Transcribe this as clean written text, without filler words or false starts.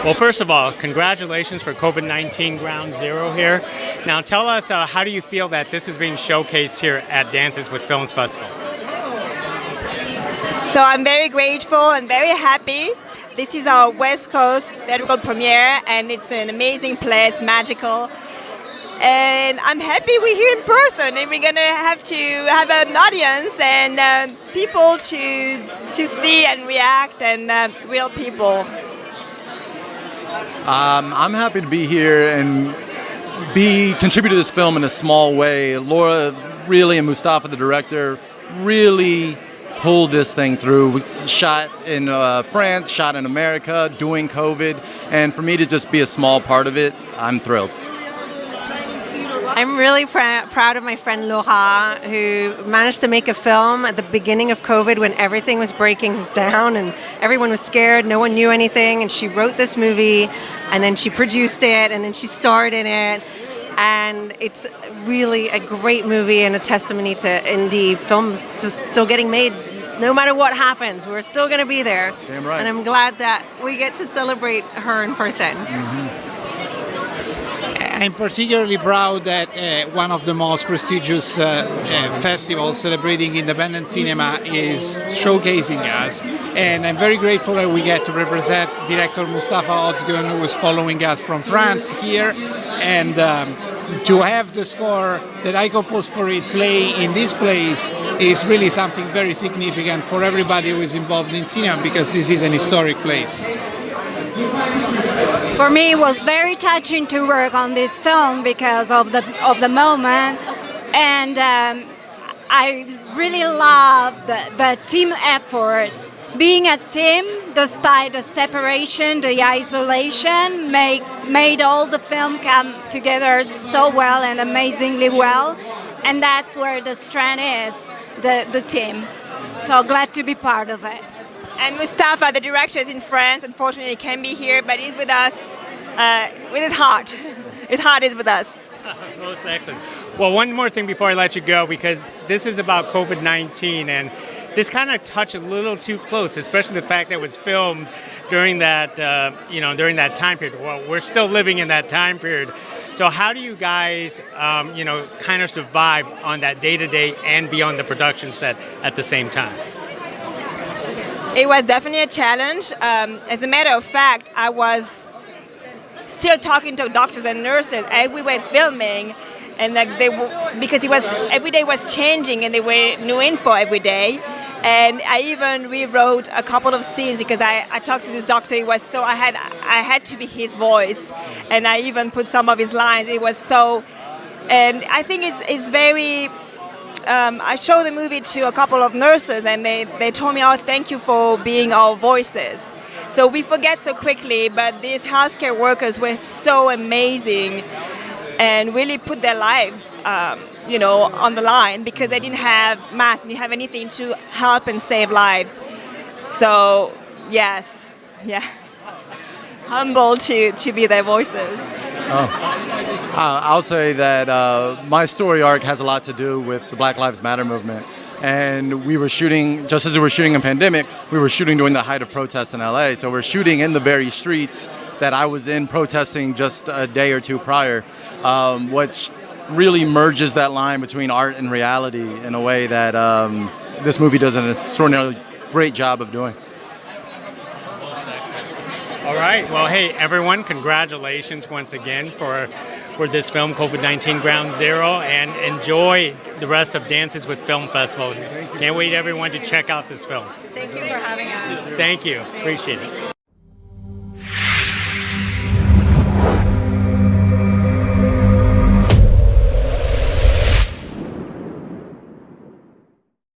Well, first of all, congratulations for COVID-19 Ground Zero here. Now tell us, how do you feel that this is being showcased here at Dances with Films Festival? So I'm very grateful and very happy. This is our West Coast theatrical premiere, and it's an amazing place, magical. And I'm happy we're here in person, and we're gonna have an audience and people to see and react, and real people. I'm happy to be here and contribute to this film in a small way. Laura really, and Mustafa, the director, really pulled this thing through. We shot in France, shot in America, doing COVID, and for me to just be a small part of it, I'm thrilled. I'm really proud of my friend Laura, who managed to make a film at the beginning of COVID when everything was breaking down and everyone was scared, no one knew anything, and she wrote this movie, and then she produced it, and then she starred in it. And it's really a great movie and a testimony to indie films just still getting made. No matter what happens, we're still going to be there. Damn right. And I'm glad that we get to celebrate her in person. Mm-hmm. I'm particularly proud that one of the most prestigious festivals celebrating independent cinema is showcasing us. And I'm very grateful that we get to represent director Mustafa Ozgun, who is following us from France here. And to have the score that I composed for it play in this place is really something very significant for everybody who is involved in cinema, because this is an historic place. For me, it was very touching to work on this film because of the moment, and I really loved the team effort. Being a team, despite the separation, the isolation, made all the film come together so well and amazingly well, and that's where the strength is, the team. So glad to be part of it. And Mustafa, the director, is in France. Unfortunately, he can't be here, but he's with us with his heart. His heart is with us. Most excellent. Well, one more thing before I let you go, because this is about COVID-19, and this kind of touched a little too close, especially the fact that it was filmed during that, during that time period. Well, we're still living in that time period. So how do you guys, kind of survive on that day-to-day and be on the production set at the same time? It was definitely a challenge. As a matter of fact, I was still talking to doctors and nurses as we were filming, and because every day was changing, and there were new info every day. And I even rewrote a couple of scenes because I talked to this doctor. I had to be his voice, and I even put some of his lines. It was so, and I think it's very. I showed the movie to a couple of nurses, and they told me, "Oh, thank you for being our voices." So we forget so quickly, but these healthcare workers were so amazing and really put their lives, on the line, because they didn't have masks, didn't have anything to help and save lives. So yes, yeah, humble to be their voices. I'll say that my story arc has a lot to do with the Black Lives Matter movement. And we were shooting, just as we were shooting in pandemic, we were shooting during the height of protests in LA. So we're shooting in the very streets that I was in protesting just a day or two prior, which really merges that line between art and reality in a way that this movie does an extraordinarily great job of doing. All right. Well, hey, everyone, congratulations once again for this film, COVID-19 Ground Zero, and enjoy the rest of Dances with Film Festival. Can't wait, everyone, to check out this film. Thank you for having us. Thank you. Appreciate it.